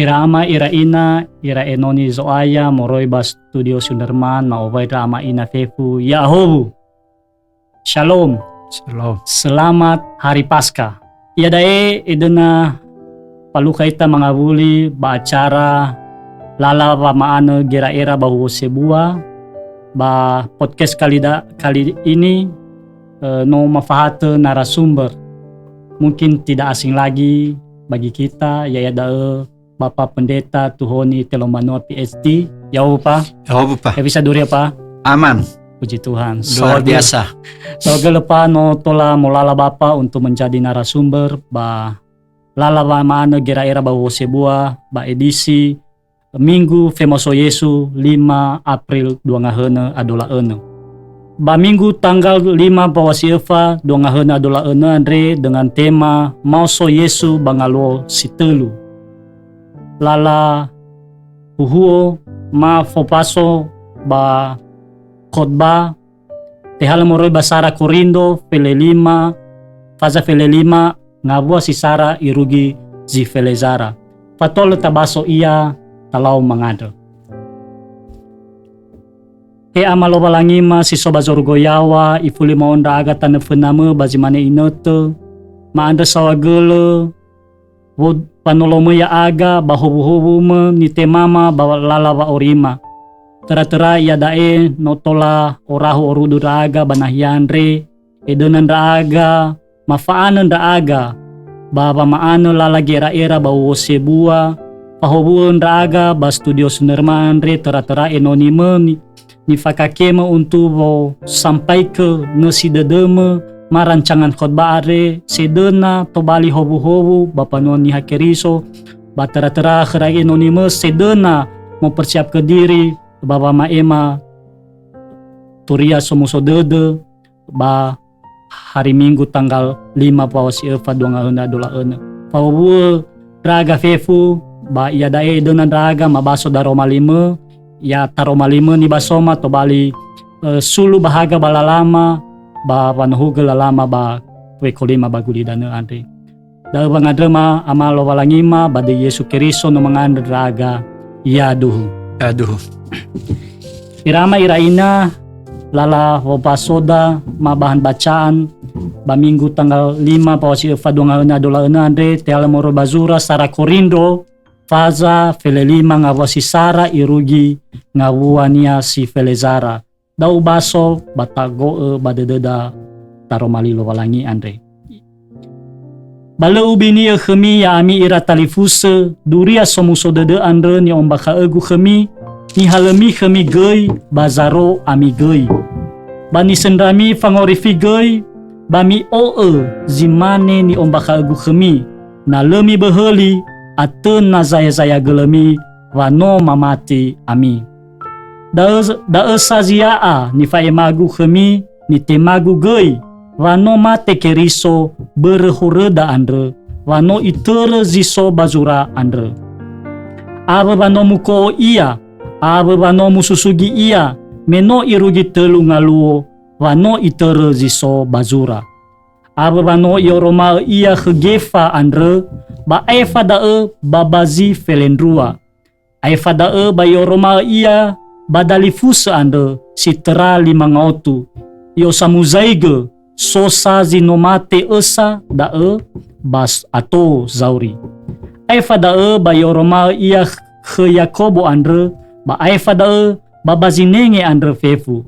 Ira ama ira ina ira enoni zoaya moroi ba studio Sunderman maovai ama ina fefu Yahobu. Shalom. Shalom. Selamat Hari Paskah. Ia dae edena paluka ita mangabuli ba acara lala ba maana gera era ba sebua ba podcast kali ini no mafahate narasumber mungkin tidak asing lagi bagi kita yaitu Bapak Pendeta Tuhoni Telomano PhD. Yahobu pa? Yahobu pa. Bisa duri pa? Aman. Puji Tuhan. Luar biasa. Soalnya lepa no tola molala Bapa untuk menjadi narasumber ba lala ba maana gera era ba sebua ba edisi Minggu Femoso Yesu 5 April 2020 adalah ba minggu tanggal 5 bawasi Eva 2020 adalah Andre dengan tema Mauso Yesu bangalo sitelu. Lala uhuo ma fopaso ba khotbah tehala moroi basara Korindo fele 5 faza fele 5 ngabua sisara irugi zi fele zara fatol tabaso ia talau mangado he amalo balangima si soba zorgo yawa ifuli maonda aga tane fename bazimane inote maanda sawagele wod panolomo ya aga bahobu-hobu me ni temama bawa lalawa orima tera-tera ya dae notola orahu orudu raga banahyanre edenan raga mafaanan raga baba maano lala gera era bawo sebua pahobuan raga ba studio Sunderman re tera-tera anonime ni fakakema untuk bo sampai ke nasi dedeme marancangan khotbah are sedena tobali hobu-hobu bapa noni hakeriso batera-tera khera anonime sedena mempersiap ke diri baba maema turia somuso dede ba hari Minggu tanggal 5 pawasi Eva 2020 pawu raga fefu ba ia dae denan raga mabaso daroma 5 ya taroma 5 ni basoma to bali sulu bahaga balalama ba panuhuga lalama ba wekolima baguli dana ante da bangadrema amalo walangima bade Yesu Kristo no mangandra raga yaduh irama iraina lala wapasoda mabahan bacaan ba minggu tanggal 5 pawasi Eva 2020 ande teala moro bazura sara Korindo faza fele 5 ngawasi sara irugi ngawuania si fele zara dau baso batago badededa taromalilo walangi andre bale ubini khemi ya ami ira talifuse duria somuso dede andre ni ombaka egu khemi ni halemi khemi gei bazaro ami gei bani sendrami fangorifi gei bami zimane ni ombaka egu khemi na lemi beheli aten na zaya gelemi wano mamati ami da sazia ni faemagu khemi ni temagu gei wano mate keriso berhureda andre wano itere ziso bazura andre aba wano muko ia aba wano mususugi ia meno irugi telu ngaluo wano itere ziso bazura aba wano yoroma ia khegefa andre ba efa da babazi felendrua efa da ba yoroma ia badalifus ande sitera 5 ngautu yo samuzaige sosa zinomate esa da bas ato zauri efa da ba yoroma ia khe Yakobo andre ba efa da babazinenge andre fefu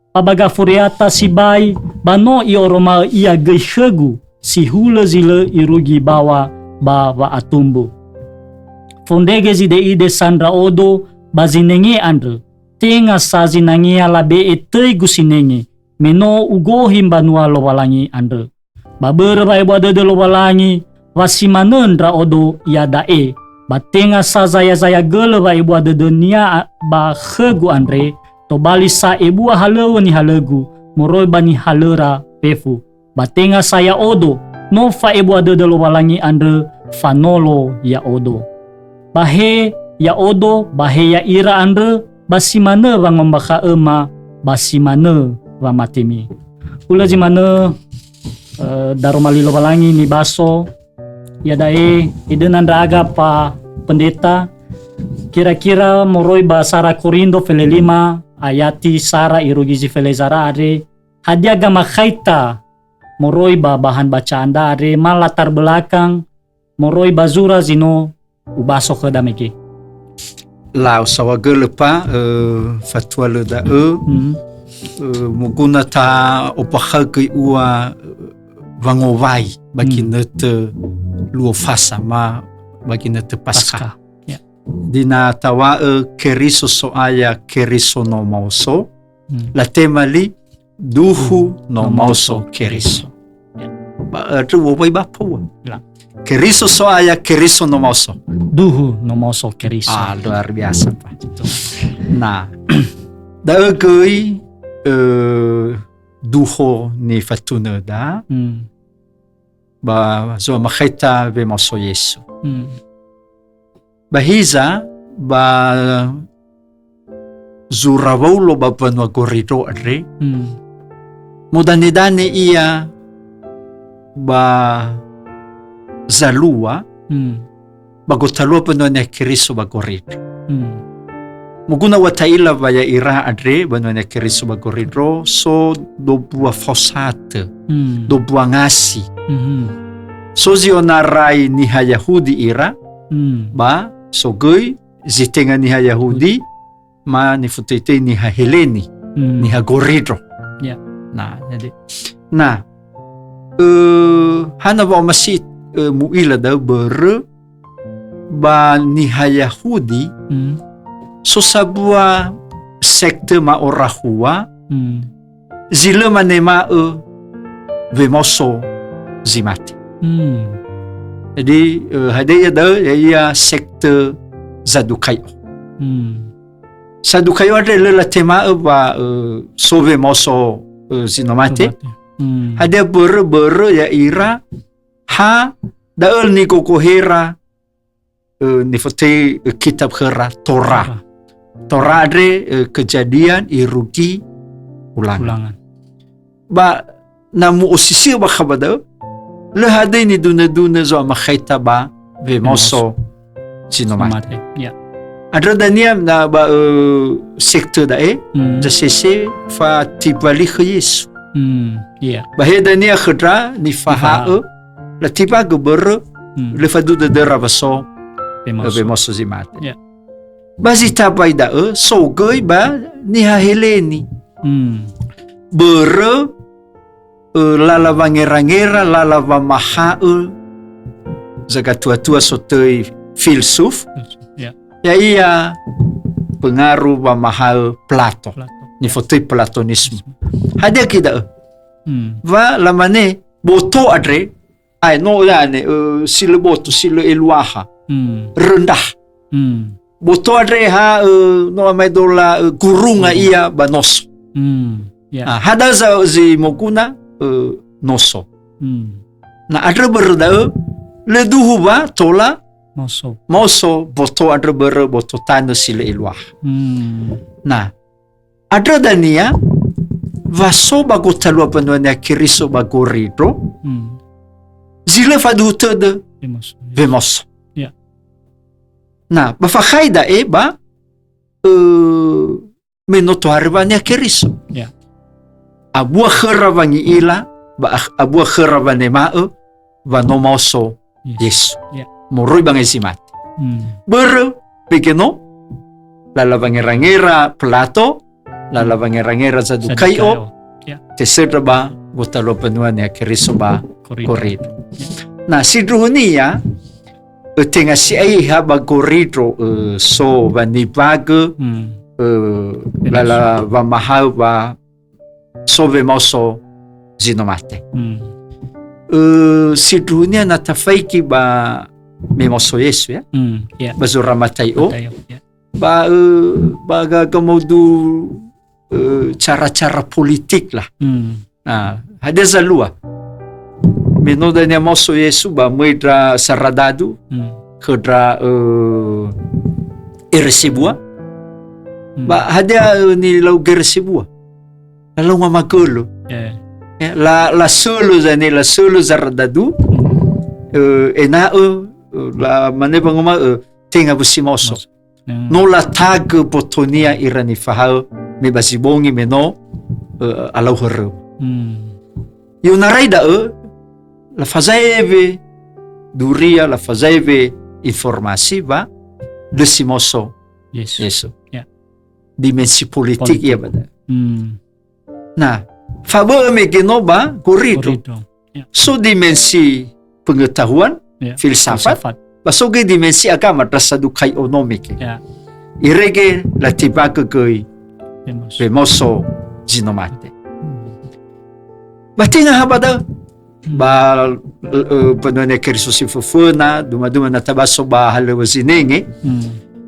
pabaga furiata sibai bano yoroma ia geishegu si hula zile irugi bawa ba atumbu fondege zide ide sandra odo bazinenge andre tenga sazi nangia labe etei gusinenge meno ugo himbanua lowalangi andre babere bai bade de lowalangi wasimanendra odo ya dae batenga sazaya zaya gele bai bade de nia ba khegu andre to bali sa ebu halewu ni halegu moroi bani halera pefu batenga saya odo no fa ebu ade de lowalangi andre fanolo ya odo bahe ya odo bahe ya ira andre basimane wangombaka ema basimane wa matemi ula jimane daromalilo balangi ni baso ya dae idenan raga pa pendeta, kira-kira moroi ba Sara Korindo fele 5 ayati Sara irugizi fele zara are hadia gama khaita moroi ba bahan bacaan are ma latar belakang moroi bazura zino ubaso ke dameki. Lao sawagele pa fatua le da muguna ta opahagi ua vangovai bagi nete luo fasa ma bagi nete pasca. Dina tawa keriso soaya keriso no mauso la tema li duhu no mauso keriso. Ba wo bai ba po. Keriso soaya keriso no mauso. Duhu no mauso keriso. Luar biasa Pak. Nah, da goi duho ni fatuna da. Ba zo makhaita ve mauso Yesu. Bahiza ba zurawaulo ba panwa gorido adre. Mudanidane ia ba zalua bagotalua panwa ne kiriso ba gorido. Muguna wataila vaya ira adre banwa ne kiriso ba gorido so do bua fosate do bua ngasi. So zionarai ni Yahudi ira ba so goi zitenga ni Yahudi ma ni futete ni Heleni ni Goridro. Nah, jadi hana ba masit muila da ber ba ni Yahudi so sabua sekte ma orahua zile manema vemoso zimati. Jadi hadaya da ya sekte Zadukayo. Sadukayo ada lela tema ba sove moso zinomate. Hadaya ber ya ira ha dael ni kokohera ni fote kitab hera Torah. Torah adre kejadian irugi ulangan. Ba namu osisi ba khabada le hadai ni duna zo makhaita ba ve moso zinomate. Adra dania na ba sekte da da sese fa tibali Yesu. Bahaya dania khadra ni faha la tiba geber le fadu de rabaso ve moso zimate. Bazita baida so goi ba ni Heleni. Ber lala vangera lala vamaha zaga tua-tua sotoi filsuf ya iya pengaruh vamaha Plato ni fotoi platonisme hadia kida va lamane boto adre ai no yani sile boto sile eluaha rendah boto adre ha no mai dola gurunga iya banos hada za zi mokuna noso. Na adra berda le duhu ba tola moso boto adra ber boto tanda sile ilwah. Na adra dania vaso bagotalua panwana kiriso bagoridro zile fadu tede vemos. Na bafakhaida ba menoto harvania kiriso. Abua kheravangi ila ba abua kheravane ma'e va no mauso Yesu. Moroi bang esimat. Ber pekeno la lavangera Plato la lavangera Zadukayo tesera ba gotalo panuan ya keriso ba korid. Na sidrunia tenga si ai haba koridro so vanibag la va mahau ba sove moso zinomate. Si dunia natafaiki ba memoso Yesu ya. Bazura matayo. Ba gagamodu cara-cara politik lah. Ada zalua. Menoda ni moso Yesu ba muidra saradadu kedra iresibua. Ba ada ni lau geresibua. Lalu mamakolo. La solo zane la solo zaradadu ena la maneba ngoma tenga busimoso. No la tag botonia irani fahal me basibongi meno alau hore. Io narai da la fazaive duria la fazaive informasi va desimoso. Yesu. Dimensi politik ia bada. Nah, fabo me genoba corrido. So dimensi pengetahuan, filsafat. Basoge dimensi agama trasadukai onomike. Irege la tibaga goi vemoso zinomate. Batinga habada ba penone kerisusi fufuna duma na tabaso ba halewa zinenge.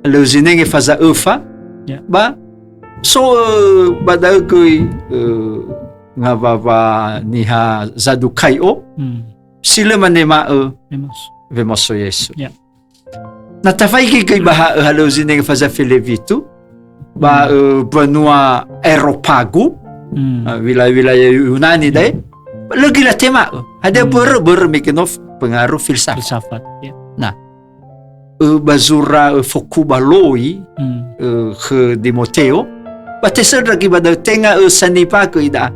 Halewa zinenge faza ufa. Ba so bada goi ngavava niha zadukai o. Sila manema vemoso Yesu. Natafai kay baha halo zineng faza Filipitu ba benua Eropagu wilayah Yunani dai lagi la tema ada ber mikino pengaruh filsafat. Nah bazura fokubaloi ke Timoteo batesa lagi bada tenga sanipa ko ida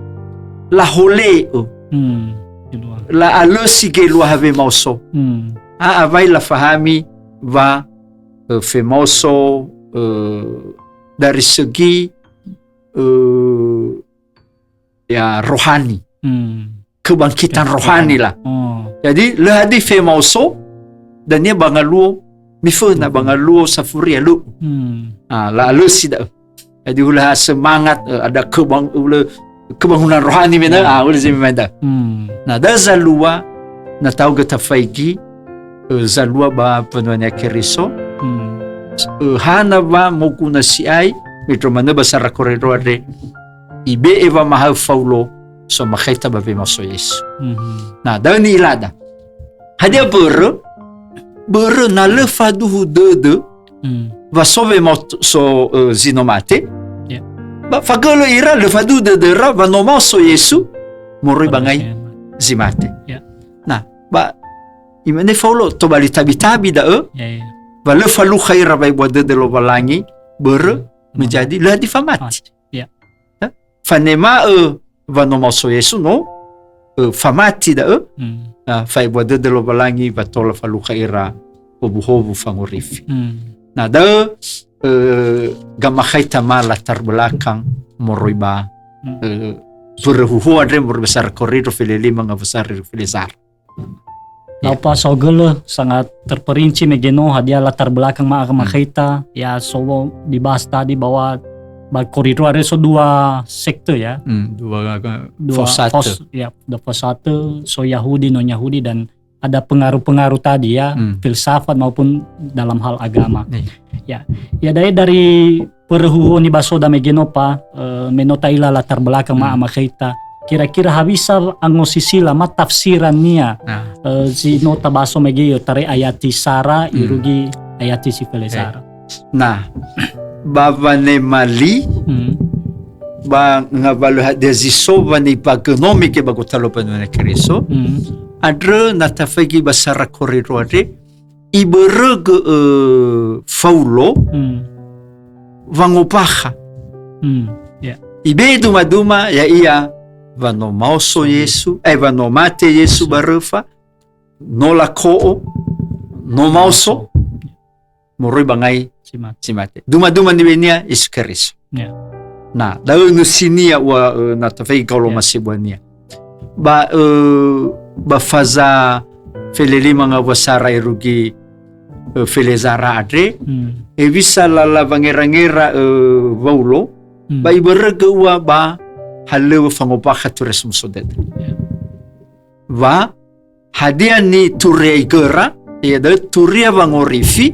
la hole la alosi ke lu have mauso avai la fahami va famoso dari segi ya rohani, kebangkitan rohani lah. Jadi lehadi famoso dan dia bangaluo mifuna bangaluo safuria lu. La alosi dah. Jadi ulah semangat ada kebangunan rohani mana ulah zemenda. Nah dah zalua na tau gata faigi zalua ba penuanya keriso hana ba mokuna siai mitro mana basar korero ade ibe eva mahal faulo so makhaita ba vemoso Yesu. Nah dah ni ilada hadia ber na lefadu de va sove so zinomate ba fagolo ira lefadu de ra va no moso Yesu moroi bangai zimate. Nah ba imane faulo to bali tabi da va le falu khaira bai buat de lo balangi ber menjadi la difamati. Fanema va no moso Yesu no famati da fai buat de lo balangi va to la falu khaira obu fangorifi. Nah da gamakhaita ma latar belakang moroiba berhuhu adre berbesar korridor filelima besar filizar. Laupa sogele sangat terperinci megeno hadia latar belakang makhaita ya sowo dibahas tadi bahwa koridor ada dua sekte ya. Dua fosate so Yahudi non Yahudi dan ada pengaruh-pengaruh tadi ya filsafat maupun dalam hal agama. Ya dari perhuhu ni basoda megenopa menotaila latar belakang makhaita. Kira-kira habisa angosisila matafsiran nia si nota baso megeyo tare ayati Sara irugi ayati si Felezara. Nah bavane mali ba ngavalu hadezisova ni pagonomi ke bagotalo panune Kristo adre natafagi basara koridore ibereg faulo vangopaha ibe duma ya iya vano mauso Yesu vano mate Yesu barufa no la koo no mauso moroi bangai simate duma ni benia Yesu Kristo. Nah daun sinia wa natafai kalau masih buania ba faza feleli mga wasara irugi felezara adre evisa la vangera vaulo ba iberege wa ba halewa fangopaka tures musodet va hadia ni turia igera ya da turia vangorifi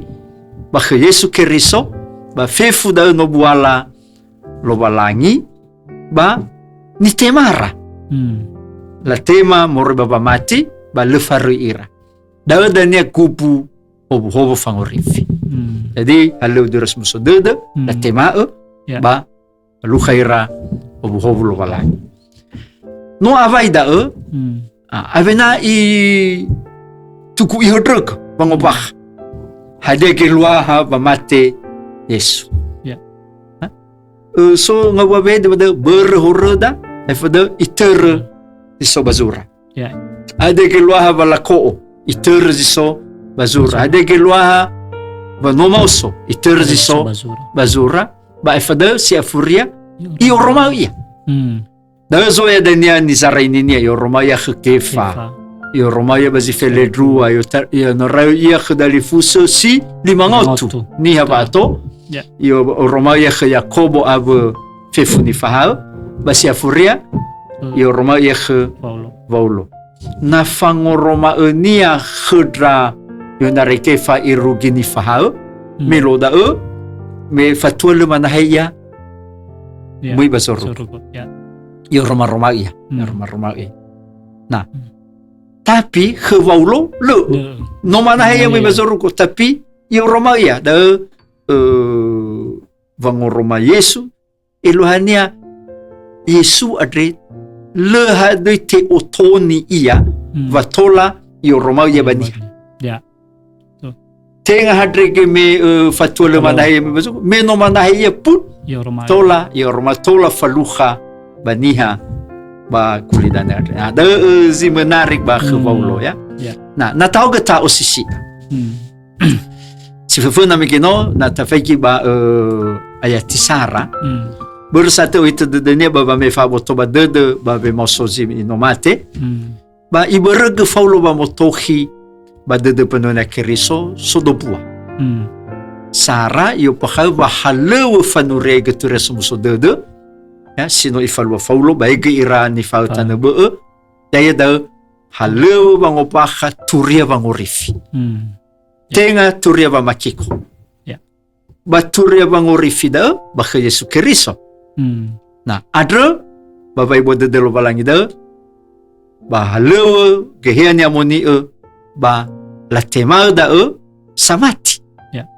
ba Yesu Kristo ba fefu da no buala lo balangi ba ni temara la tema moriba ba mati ba le faru ira da dania kupu hobo fangorifi. Jadi halewa tures musodet la tema ba lu khaira hobo lo balangi no avai da avena i tuku i hodruk bangobah Hade keluar pamate Yesu. Ya. So ngawabe de berhorda efada iter diso bazura. Ya. Hade keluar balako iter diso bazura. Hade keluar banomauso iter diso bazura. Ba efada si afuria io Romaia. Da zo ya dania ni zaraininia io Romaia kefa. Io Romaia bazi feledrua io norau ia khadali fuso si limangotu ni habato. Io Romaia ke Yakobo ab fefuni fahal basi afuria io Romaia ke Paulo. Na fango Roma nia khudra io narekefa irugini fahal meloda me fatul manahaya muy basoro. Io Romaia. Nah, tapi ke Paulo lo no manahaya muy basoro ko tapi io Romaia da vango Roma Yesu elohania Yesu adre le hadoi te otoni ia vatola io Romaia bani. Ya. Tenga hadre ke me fatua manahaya me no manahaya pun tola io Roma tola faluha baniha ba kulidana adre. Ada zi menarik ba ke Paulo ya. Nah, na tahu ke ta osisi. Si fefuna mikino na tafeki ba ayatisara. Bersatu itu dedenya ba me fa boto ba dede ba be mosozi inomate. Ba iberege Paulo ba motohi ba dede penona keriso sodopua. Sara yo pakal ba halew fanurege tures muso dede. Ya sino ifalwa Paulo ba ege ira ni fautana be. Ya da halew ba ngopakha turia ba ngorifi. Tenga turia ba makiko. Ba turia ba ngorifi da ba Yesu Kristo. Nah, adre babai bodo delo balangi da ba halew gehian amoni ba la tema da samati.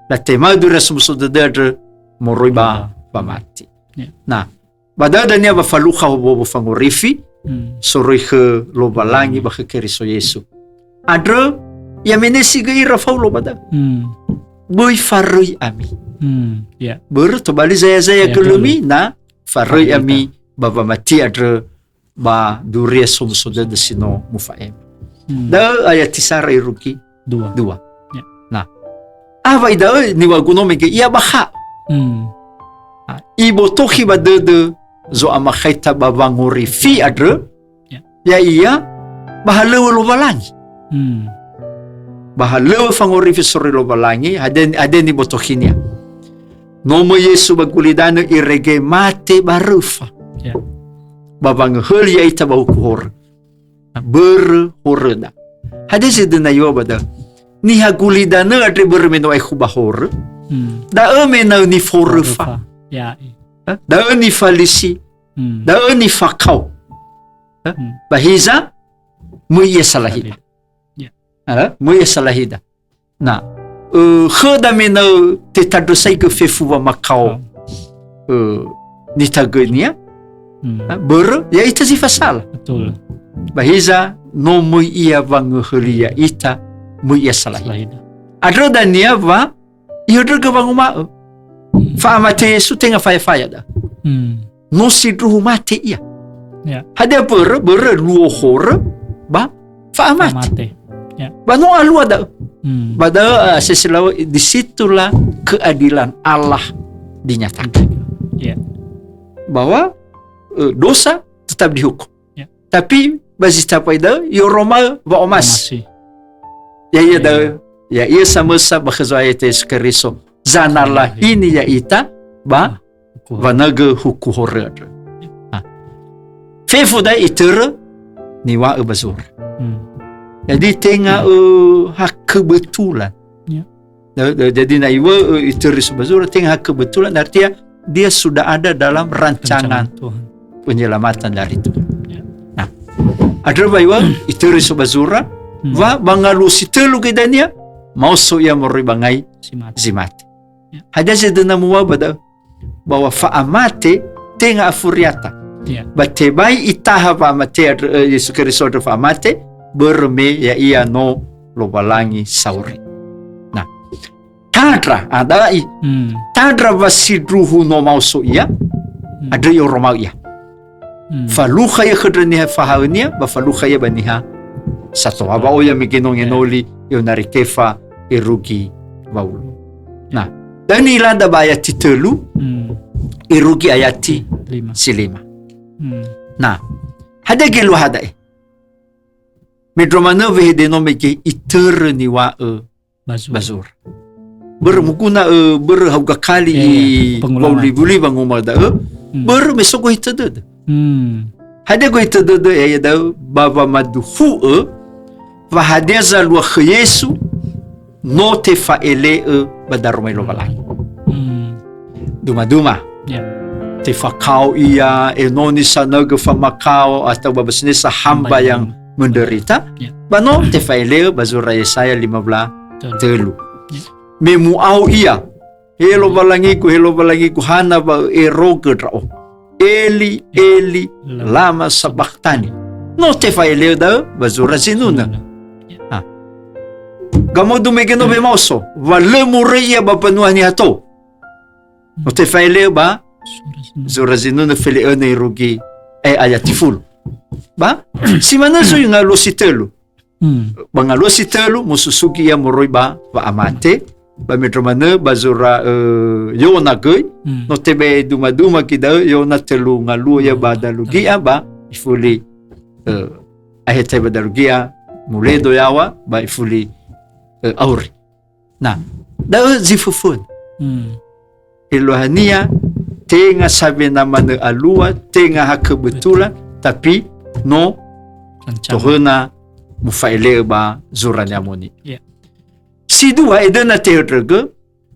La tema du resumso de adre moroi ba mati. Nah, badada nia ba faluha bo fangorifi soroi ke lo balangi ba Kristo Yesu. Adre ya menesi ira Paulo bada. Boy faroi ami. Ber to bali saya kelumi na faroi ami baba mati adre ba duria somso de sino mufaem. Da ayat tisara iruki dua. Nah, ava ida ni waguno mege ia baha. Ibo tohi ba de zo amakhaita baba ngori fi adre. Ya iya bahala lo balangi. Bahala fangori fi sori lo balangi aden ni botohinia. Nomo Yesu bagulidano irege mate barufa. Babang hul ya ita baukuhor. Berhorda. Hade sedena yo bada. Ni hagulidano adre bermeno ai khubahor. Da mena ni forfa. Da ni falisi. Da ni fakau. Bahiza muya salahida. Muya salahida. Nah, khada mena te tadosai ke fefuwa makau nitagania ber ya ita si fasal. Betul. Bahiza no muya vanguhulia ita muya salahida. Adro dania va yodro ke vanguma fa amate Yesu tenga faya da. No sidru mate ia. Hada ber luohor ba fa amate. Ba no alu ada. Pada sesilau disitulah keadilan Allah dinyatakan. Bahwa dosa tetap dihukum. Tapi bagi siapa itu yo Roma wa omas. Ya ia sama bahasa Yesus Kristus. Zanarlah ini ya ita ba vanaga hukuhor. Fefuda itur niwa ubazur. Jadi tengah hak kebetulan. Jadi naiwa itu risubazura tengah hak kebetulan artinya dia sudah ada dalam rancangan penyelamatan dari Tuhan. Nah, ada bahwa itu risubazura va bangalu sitelu kedania mau soya moribangai zimati. Hada sedena muwa bada bahwa faamate tengah afuriata. Batebai itaha faamate Yesus Kristus faamate berme ya ia no lo balangi sauri. Nah, tadra adai tadra va sidruhu no mauso ia ada yo romau ia faluha ya khadrenia fahaunia ba faluha ya baniha satu aba oya migenong enoli yo narikefa irugi baulu. Nah, dan ilanda ba ayati telu irugi ayati 5. Nah, hada gelu hada medromana vehedeno meke iterni wa bazur. Bermukuna berhauga kali bauli banguma da mesoko itadada. Hada go itadada ya da baba maduhu va hadeza lua Yesu no te faele badarumai lo balai. Duma te fakau ia enoni sanaga famakau atau babasne sa hamba yang menderita. Bano te faele bazura Yesaya 15 telu. Memuau ia helo balangiku hana ba erogedrao. Eli lama sabachthani. No te faele da bazura sinuna. Gamo dumegeno be mauso va lemuria ba panuani hato. No te faele ba zura sinuna fele ene rugi ayatiful. Ba simana so yung alositelo. Bang alositelo mususugi ya moroi ba amate. Ba metromane bazura yona goy no tebe duma kida yona telu ngalu ya badalugi ba ifuli ahete badalugia muledo yawa ba ifuli auri. Nah, da zifufun Elohania tenga sabi naman alua tenga hakebetulan tapi no tohena mufaile ba zuranya moni. Si dua edena teodrege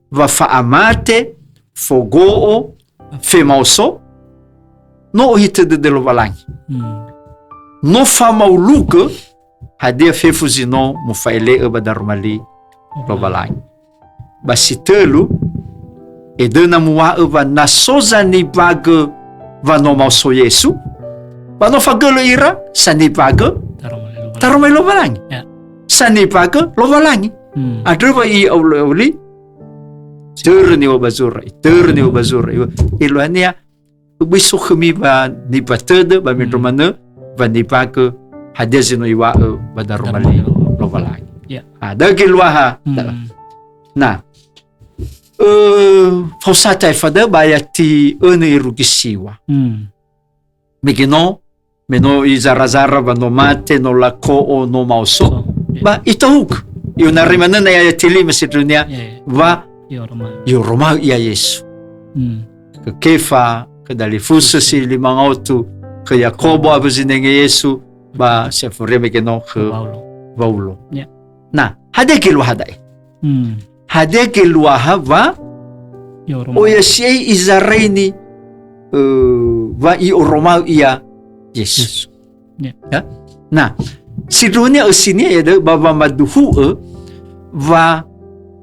va faamate fogoo femauso no hite de lo valangi no famauluke hadia fefuzino mufaile ba darmali lo valangi basitelu edena mua va nasoza ni baga va no mauso Yesu va no fagelo ira sani baga taromai lo valangi sani baga lo valangi. Ada ba i awli terni wa bazura Elohania bisu khumi ba ni batede ba metromane ba ni pak hadezino iwa ba darumali lo balai ada gelwaha nah fosata fada ba yati ene irugisiwa migino meno izarazara ba no mate no lako no mauso ba itahuk yung narimanan na ayatili masidrunia va yoroma iya Yesu ke Kefa ke dalifusa si limang autu ke Yakobo abuzinenge Yesu ba sefore megeno ke Paulo. Nah, hade kilwa hade kilwa va o yesi izaraini va i oroma iya Yesu. Nah, sidrunia usini ada baba maduhu va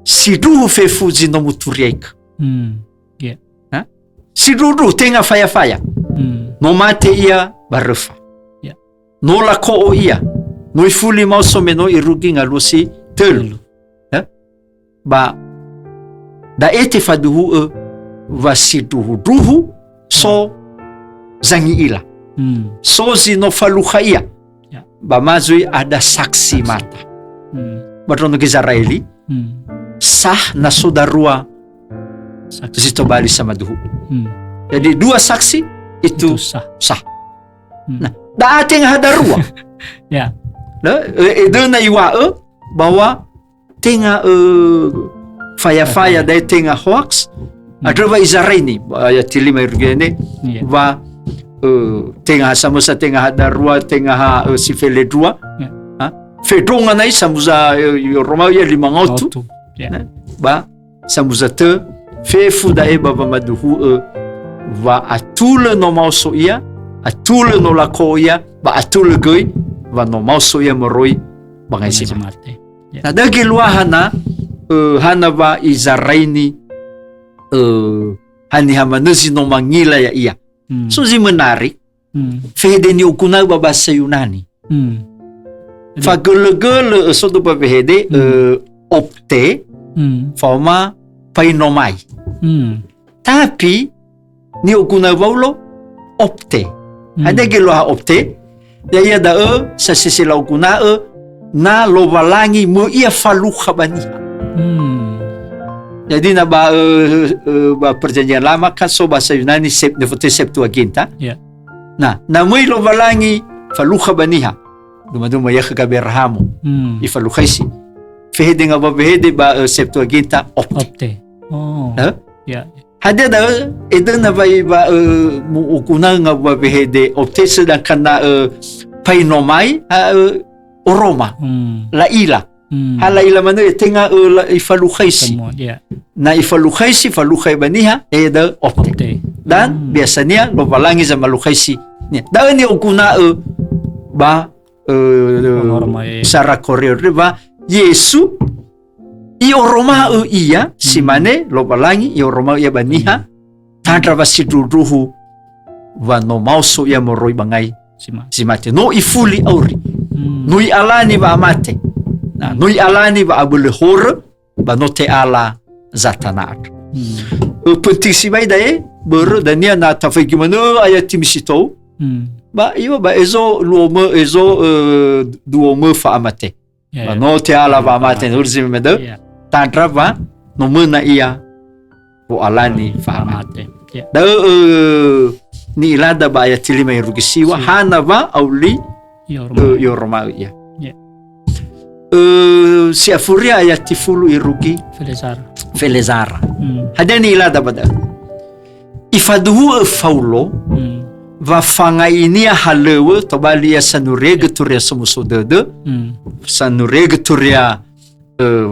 sidruhu fefuzi no muturiek. Sidruhu tenga faya no mate ia barefa. No lako ia no ifuli mauso meno irugi ngalusi telu. Ba da ete faduhu va sidruhu so zangi ila. So zino faluha ia. Bamazui ada saksi mata. Batrono Israeli sah na sodarua zito bali sama duhu. Jadi dua saksi itu sah. Nah, da ating hadarua. Edena iwa bahwa tenga faya dai tenga hoax adrova Israeli ayat 5 irgene va tenga samusa tenga hadarua tenga si fele dua fedonga nai samuza Roma ya 5 autu ba samuza te fefu da baba maduhu va atule no mauso ia atule no lako ia ba atule goi va no mauso ia moroi bangai si mate na dagi luahana hana va Izaraini hani hamanezi no mangila ya ia. So zi menarik. Fehede ni ukuna babasa Yunani. Fagele-gele so do babehede opte forma painomai. Tapi ni okuna vaulo opte. Ada geloha opte. Ya ia da sa sisila okuna na lovalangi mo ia faluha baniha. Jadi na ba perjanjian lama kan so bahasa Yunani Septuaginta. Nah, na mo lovalangi faluha baniha. Dumaduma ya kagaberhamo. Ifaluhaisi. Fehede nga ba behede ba Septuaginta opte. Oh. Hada da eden na ba ukuna nga ba behede opte sedangkan na painomai oroma laila. Halaila manu tenga ifaluhaisi. Na ifaluhaisi faluhay baniha eda opte. Dan biasanya lovalangi za maluhaisi. Dan ni ukuna ba Sara Korea ba Yesu i oroma iya simane lovalangi i oroma ia baniha tandra vasidruruhu va no mauso ia moroi bangai simate no ifuli auri nui alani va amate na nui alani va abule hor ba no te ala zatanat penting sibai dae ber dania na tafai gimana ayat timisito ba iyo ba ezo luome ezo duome fa amate ba no te ala va amate urzi mede tandra va no mena ia o alani fa amate da ni ilada ba ayat lima irugisiwa hana va auli yorma ia si afuria ayat tifulu irugi felezara hadani ilada bada ifaduhu faulo va fangainia halewe tobalia sanurege turia samusodede sanurege turia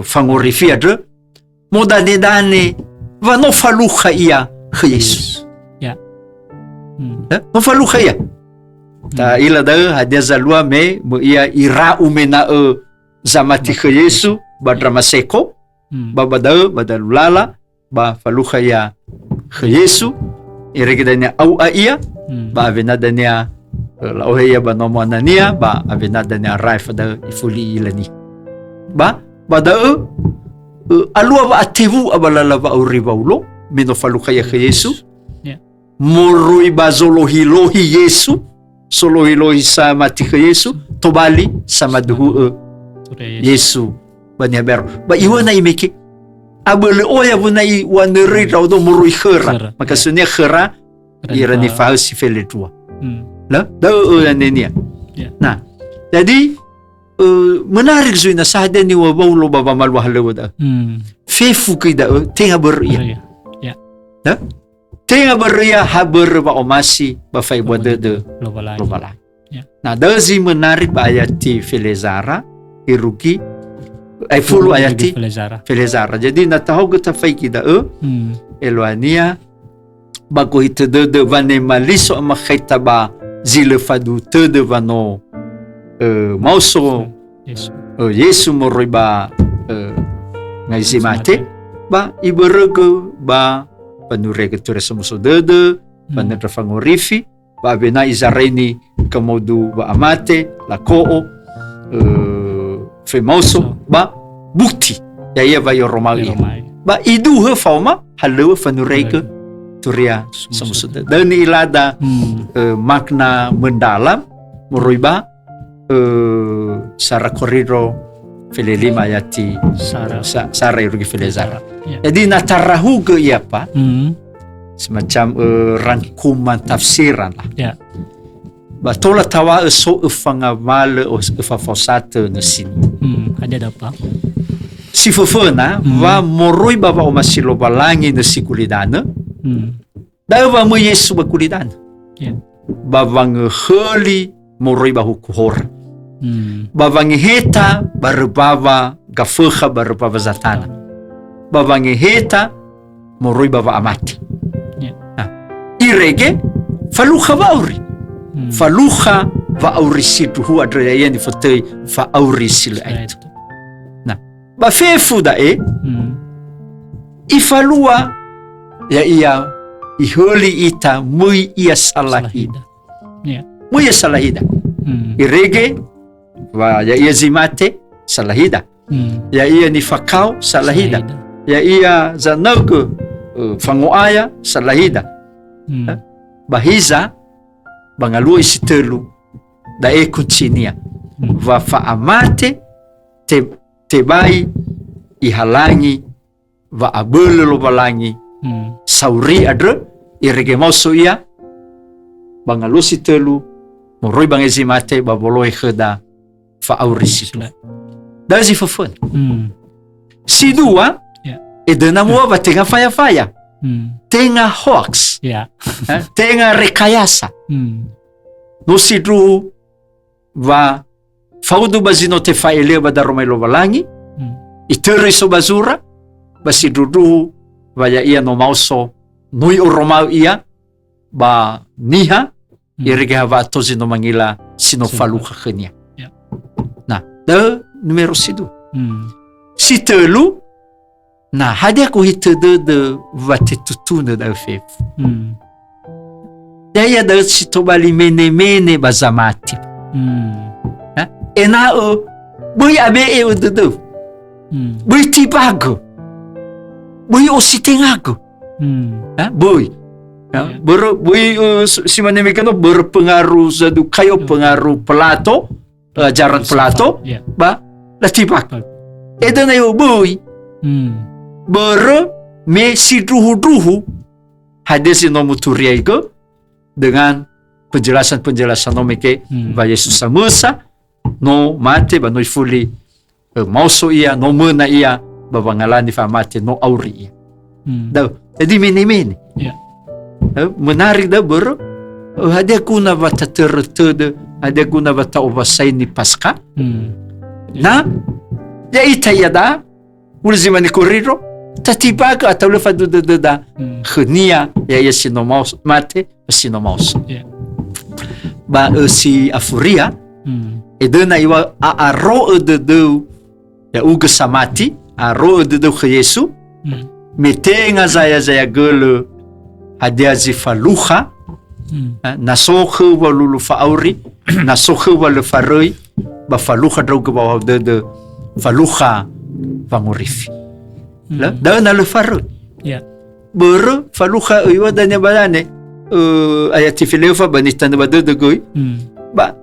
fangorifia de modane dane va no faluha ia Jesus no faluha ia ta ila da hadia zalua me mo ia ira umena zamati Yesu badramaseko babada badalulala ba faluha ia Yesu iregedania au ia ba avenadania la oheia ba nomo anania ba avenadania raif da ifuli ilani ba bada alua ba atevu abalala ba uribaulo meno faluha ia Yesu morui ba zolohilohi Yesu solohilohi sa mati Yesu tobali sama duhu Yesu bania ber ba iwana imeke abele oya bunai waneri raudo morui khera maka sunia khera irani fausi feletua la da nenia nah jadi menarik zuina sahada ni wa baulo baba malwa halawada fefu kida tenga beria tenga beria haber ba omasi ba fai boda de lobala nah da zi menarik ba ayati felezara iruki ai fulu ayati felezara jadi na tahu gata fai kida eloania bako hite de vane maliso ama khaita ba zile fadu te de vano mauso Yesu moriba ngai zimate ba iberege ba panurege ture samuso de panedra fangorifi ba bena izareni kamodu ba amate la koo femoso ba bukti ya ia va yoromali ba idu he fauma halewe fanurege turia samusuda dan ilada makna mendalam moroiba sara koriro felelima ayati sara irugi felezara jadi natarahu ke apa semacam rangkuman tafsiran lah batola tawa so ufangamal o ufafosate na sini ada apa si fofona va moroiba va omasilo balangi na sikulidana dawa mo Yesu bakulidan bavang heli moroi bahukuhor bavang heta barbava gafukha barbava zatana bavang heta moroi bava amati irege faluha vauri faluha va auri situ hu adre yani fotei fa auri sil ait na ba fefu da ifalua ya ia iholi ita mui ia salahida mui ia salahida irege va ya ia zimate salahida ya ia ni fakau salahida ya ia zanaga fangoaya salahida bahiza bangalua isi telu da kuncinia va faamate tebai ihalangi va abele lo balangi sauri adre irege mauso ia bangalua si telu moroi bangezi mate baboloi kheda fa aurisi da zi fofon si dua e dana mua va tenga faya tenga hoax tenga rekayasa no sidru va faudu bazino te faile ba daromai lo balangi iteri so bazura basidru va ya ia no mauso nui o romau ia ba niha irege hava tozi no mangila sino faluha khania na da numero sidu si telu na hadia ko hitede de vate tutuna da fef ya da si tobali mene bazamati ena o bui abe e o de bui tipago bui o sitengago bui bui si manemekano berpengaruh zadu kayo pengaruh Plato ajaran Plato ba la tipak edana yo bui me si druhu hadis no muturiaigo dengan penjelasan nomeke ba Yesus samusa no mate ba no fuli mauso ia no mena ia ba bangalani fa mate no auri ia da jadi mene menarik da ada kuna vata tertede ada kuna vata ovasaini paska na ya itayada ulzimani koriro tatibaka atau le fadu da khnia ya sino mate sino maus ba si afuria edena iwa aro de ya uga samati aro de Yesu metenga zaya gele hadia zifaluha nasohe walulu fauri nasohe wal faroi ba faluha droga ba de faluha vangorifi la da na le faroi faluha iwa dane balane ayati filefa banita na bade de goy ba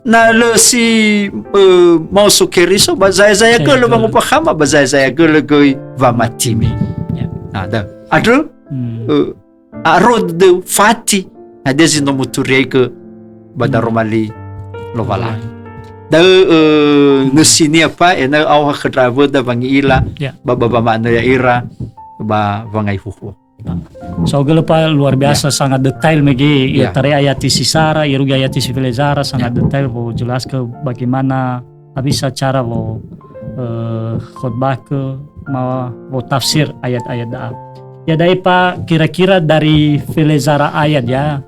na le si mauso keriso ba zaya gele bangupahama ba zaya gele goy va matimi ada adro arod de fati adesi no muturiai ke badaromali lovala da nusini apa ena au khadravo da vangila baba mana ya ira ba vangai huhu so pa luar biasa sangat detail megi tare ayat sisara irugi ayat sivilezara sangat detail bo jelas ke bagaimana bisa cara bo khotbah ke mau tafsir ayat-ayat da ya daipa kira-kira dari filezara ayat ya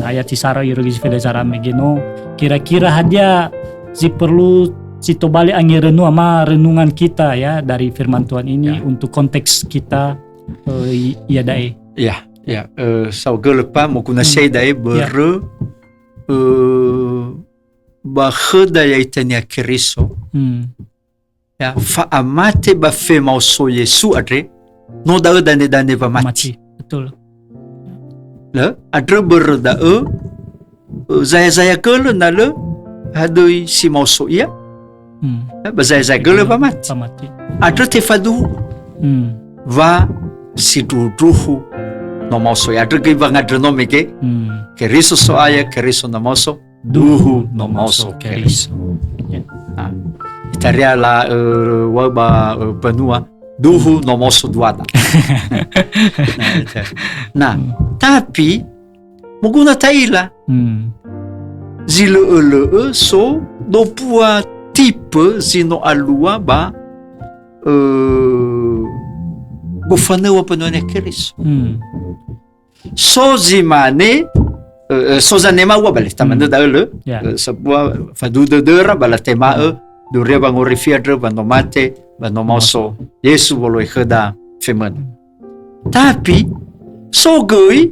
ayat sisara irugi filezara megino kira-kira hadia si perlu si tobali angirenu ama renungan kita ya dari firman Tuhan ini untuk konteks kita ya dai saugelepa mokuna sei dai ber bahada ya itania keriso ya fa amate ba fe mauso Yesu adre no da dane va mati betul la adre ber da zaya kele na le hadoi si mauso ia ba zaya kele va mati adre te fadu va si druhu no mauso ia adre va ngadre no meke keriso so aya keriso na mauso duhu no mauso keriso itaria la waba benua duhu no mauso duada nah tapi muguna taila zile so do pua tipe zino alua ba gofanewa penone keris so zimane so zanema wa bale tamane da sebuah fadu de dera bala tema duria bangorifia dre banomate banomoso Yesu boloi kheda femen tapi so goi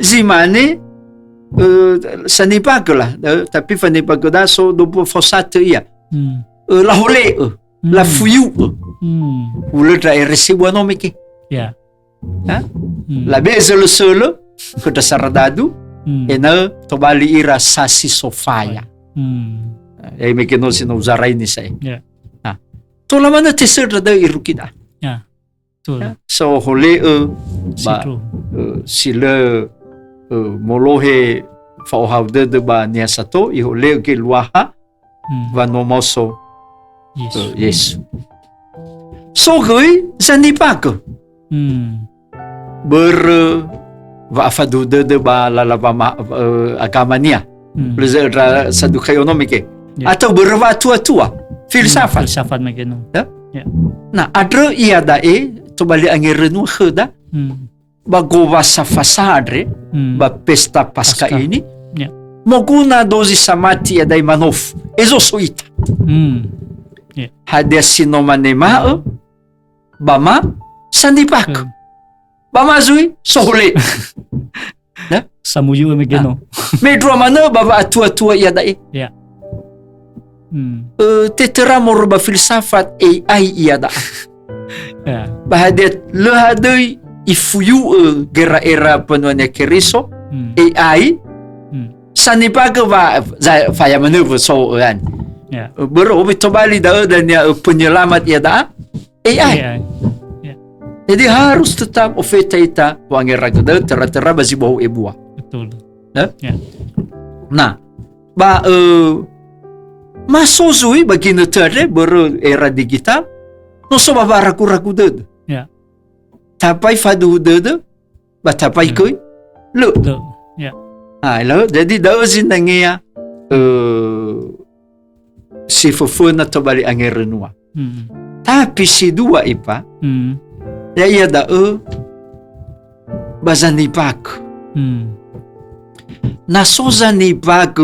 zimane sanipagla tapi fanipagda so do fosate ia la hole la fuyu Ula daerah Sibuan Omiki. Ya. Labi selo-selo kuda saradadu ena tobali ira sasi sofaya. Ay mekino sinuzaray ni say. Ya. Tola mana teser da irukida. Ya. Betul. So hole ba Situ. sila molohe fauhavde de ba niasato i hole ke luaha va nomoso Yesus. Yesu. So goi zanipako. Va afadude de ba lalaba agama nia. Plezer sadukayonomike. Ya. Atau berwa tua-tua filsafat. Filsafat magano. Nah, adre ia dae to bali angirenu kheda ba gova sa fasadre ba pesta pasca Pasca. ini. Ya. Moguna dozi samati ya dai manof. Ezo soita. Hadia sinomanema bama sandipak. Bama zui sohole. Samuyu magano. Medro mana baba atua-tua ia dae. Ya. Tetera morba filsafat AI ia da. Ya. Bahadet lehadei ifuyu gera-era penuanya keriso AI sanipaga va faya maneuver so kan. Ya. Berobi tobali da dan ya penyelamat ia da AI. Jadi harus tetap ofeta ita wangera gede tera-tera basi bau ebua. Betul. Ya? Ya. Nah, ba masozui bagi netere ber era digital no so ba ragu-ragu dede. Ya. Tapai fadu dede ba tapai koi lu. Betul. Ya. Lo jadi dauzin nangia si fofona to bali angerenua. Tapi si dua ipa ya ia da bazani pak. Na sozani pak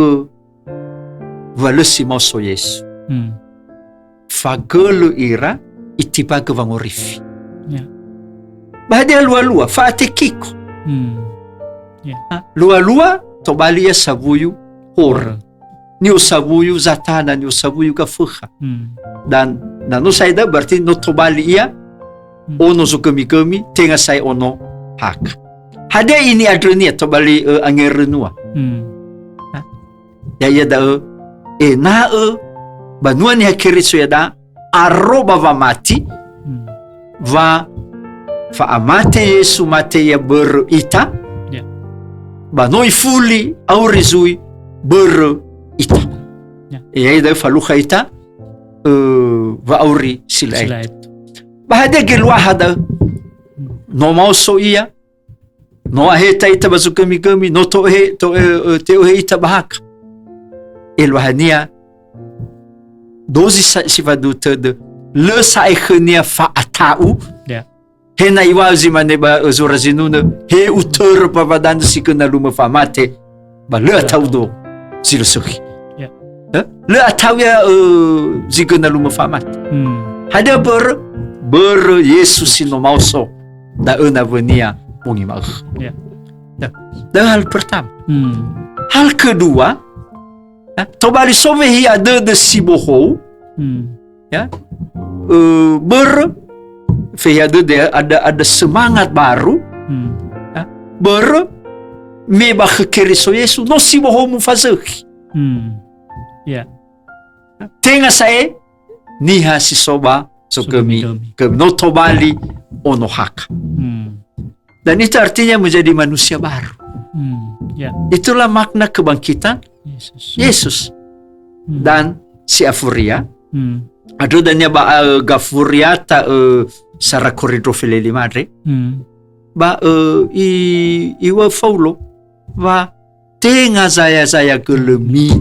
valesi moso Yesu. Fagolo ira itipaga vangorifi. Ya. Bahadia lua-lua faate kiko. Lua-lua to balia sabuyu hor. Niu sabuyu zatana niu sabuyu kafuha. Dan no saida berarti no to balia ono so kami-kami tenga sai ono hak. Hadia ini adrenia to bali angerenua. Ya ia da banuan ya kiriso ya da arroba va mati va amate Yesu mate ya ber ita banoi fuli aurizui ber ita ya da faluha ita va auri silai bahade gelwa hada no mauso ia no aheta ita bazukami no to he ita bahaka elwahania dozi sivaduta de le saihnia fa atau hena iwazi maneba zorazinuna he utur pavadan sikuna luma famate ba le atau do silusuki le atau ya zikuna luma famate hada ber Yesus no mauso da una venia mungimag dan hal pertama hal kedua tobali sovehi ada de sibohou ya ada semangat baru meba keriso Yesu no sibohou mu fazaki tenga saya niha si soba so kami no tobali ono hak dan itu artinya menjadi manusia baru. Itulah makna kebangkitan Yesus. Dan si Afuria ado danya ba gafuriata sara corridor fileli madre ba iwa faulo ba tenga saya gelemi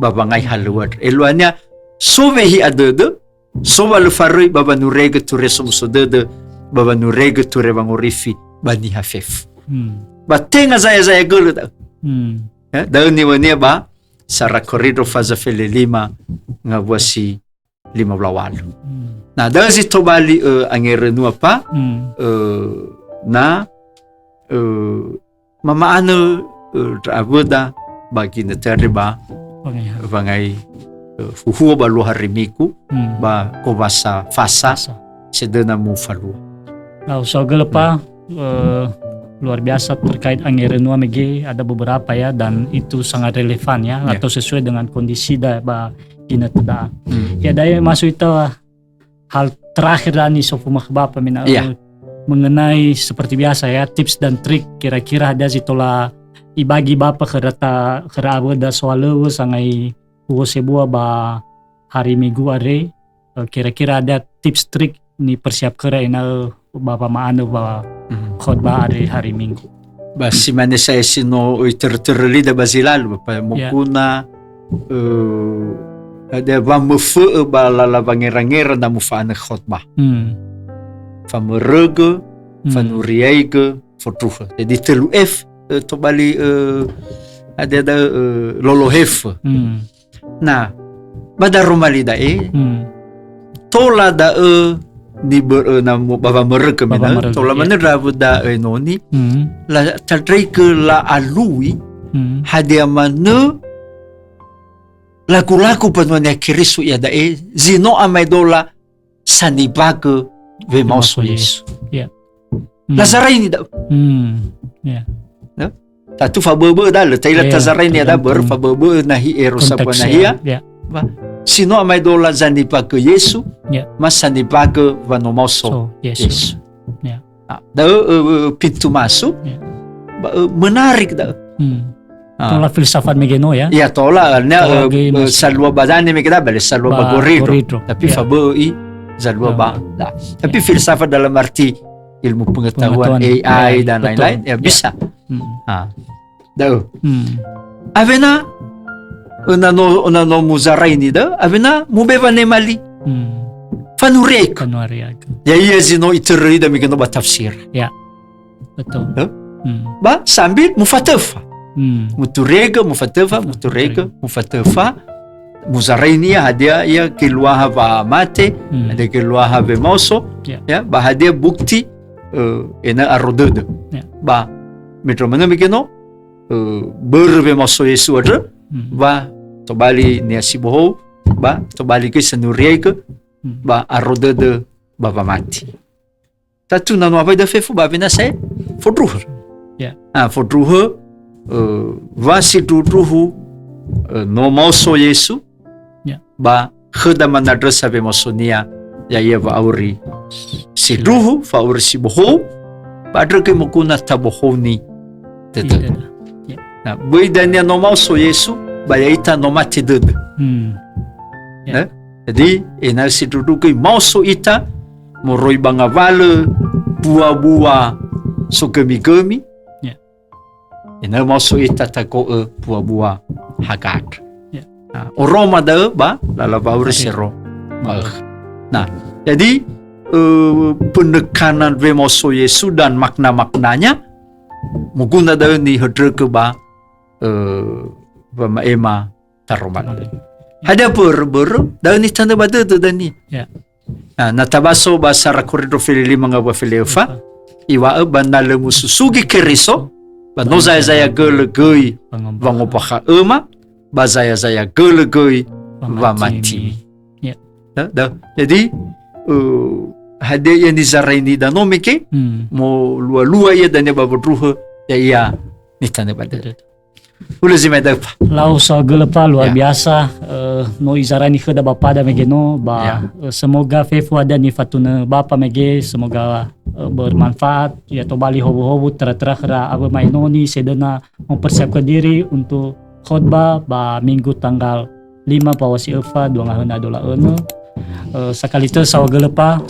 babangai haluad eluanya sovehi adede soba le farui baba nurege ture somsodede baba nurege ture bangorifi bani hafef ba tenga saya gelu ya daun ni wania ba sara corridor faza fele lima ngawasi 15 nah daun si tobali angere nua pa na mama anu abuda bagi neterba bangai fuhu ba lu harimiku ba kobasa fasa sedena mu falua. Lau so gelepa luar biasa terkait angirenua mege ada beberapa ya, dan itu sangat relevan ya, atau sesuai dengan kondisi da ba ina tada. Ya daya masuk itu hal terakhir nih sofu bapa mina mengenai seperti biasa ya, tips dan trik kira-kira ada zitola ibagi bapa kereta kerabu da soal sangai uwo sebuah ba hari minggu are, kira-kira ada tips trik ni persiap kera ina bapa maano ba khotbah hari minggu. Basi mana saya sino terterli da basilal bapa mukuna ada ba mufu ba la bangera na mufana khotbah. Famerege, fanuriaige, fortruge. Jadi telu F to bali ada lolohef. Nah, bada romali da tola da ni namu baba mereke mena tola mana rabu da noni la tadrei ke la alui hadia mana laku-laku penuhnya kirisu ya da zino amai dola sanibake ve mauso Yesu. Lazarai ni da. Tatu fabebe da le taila tazarai ni da ber fabebe nahi erosapa nahia. Sino amai dola zanipake Yesu, mas sanipake vano mauso Yesu. Da pintu masuk menarik da. Tola filsafat megeno ya. Ya tola salwa badani megeda bale salwa bagorido. Tapi fabei zalwa ba. Tapi filsafat dalam arti ilmu pengetahuan AI dan lain-lain ya bisa. Avena unano muzarai ni da avena mubeva ne mali. Fanurek. Ya iya zino iterri da megeno ba tafsir. Ya. Betul. Ba sambil mufatefa. Muturega mufatefa muzarai ni hadia ya keluaha ba mate ada keluaha be mauso ya ba hadia bukti ena arodede ba metro mana megeno berbe mauso Yesu ada ba to bali ni asiboho ba to bali ke senurieke ba arodede ba mati tatu nanu apa da fefu ba vena sai fodruher fodruher vasi tutuhu no mauso Yesu ba kheda manadresa be masonia ya va auri si duhu fa auri si boho ba dreke mukuna tabohoni tete na boidania no mauso Yesu ba yaita no mate dede jadi ena si tutuku mauso ita moroi bangavale buah-buah sukemi-kemi ina mauso ita tako buah-buah hagat. Oroma da ba lala baur sero. Nah, jadi penekanan ve mauso Yesu dan makna-maknanya muguna da ni hedreke ba ema taroman. Hada ber da ni tanda bada da ni. Na tabaso ba sara koridor fili mga ba filefa iwa banale mususugi keriso ba no zaya gelegei vangopaha ema ba zaya gelegei va mati. Jadi hade yang dizaraini dan nomike mo lua ya dan ba bedruhe ya ni tane badal. Ulazima da lau so gelepa luar biasa no izarani kheda bapa da megeno ba semoga fefu ada ni fatuna bapa mege semoga bermanfaat ya to bali hobo-hobo tera-tera kera aba mainoni sedena mempersiapkan diri untuk khotbah ba minggu tanggal 5 pawasi eva 2021 sekali itu sawa gelepa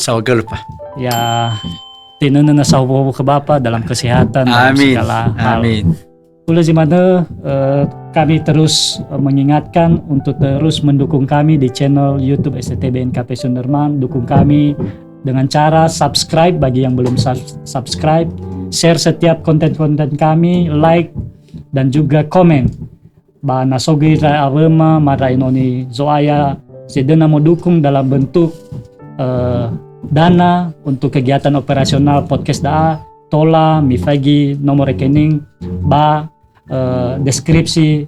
ya tinana na sawa ke bapa dalam kesehatan dalam segala hal. Amin. Ulazimana kami terus mengingatkan untuk terus mendukung kami di channel YouTube STTB NKP Sunderman. Dukung kami dengan cara subscribe bagi yang belum subscribe, share setiap konten-konten kami, like dan juga komen. Ba nasogi ra awema mara inoni zoaya sedena mau dukung dalam bentuk dana untuk kegiatan operasional podcast daa tola mifagi nomor rekening ba deskripsi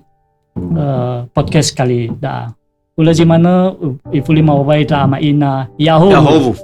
podcast kali daa ulazimana ifuli mawai ta ama ina yahovu